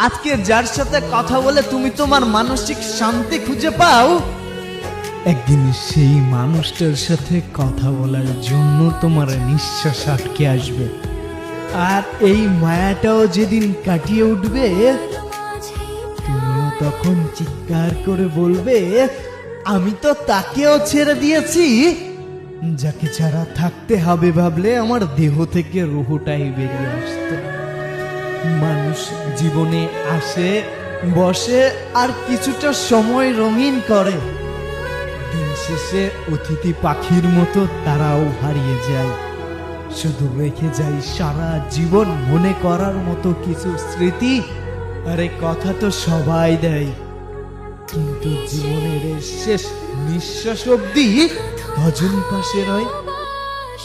আজকে যার সাথে কথা বলে তুমি তোমার মানসিক শান্তি খুঁজে পাও, একদিন সেই মানুষটার সাথে কথা বলার জন্য তোমার নিঃশ্বাস আটকে আসবে। আর এই মায়াটাও যেদিন কাটিয়ে উঠবে, তুমিও তখন চিৎকার করে বলবে, আমি তো তাকেও ছেড়ে দিয়েছি যাকে ছাড়া থাকতে হবে ভাবলে আমার দেহ থেকে রুহটাই বেরিয়ে আসতো। মানুষ জীবনে আসে, বসে, আর কিছুটা সময় রঙিন করে। দিন শেষে অতিথি পাখির মতো তারাও হারিয়ে যায়, শুধু রেখে যায় সারা জীবন মনে করার মতো কিছু স্মৃতি। আরে কথা তো সবাই দেয়, কিন্তু জীবনের শেষ নিঃশ্বাস অব্দি কজন পাশে রয়?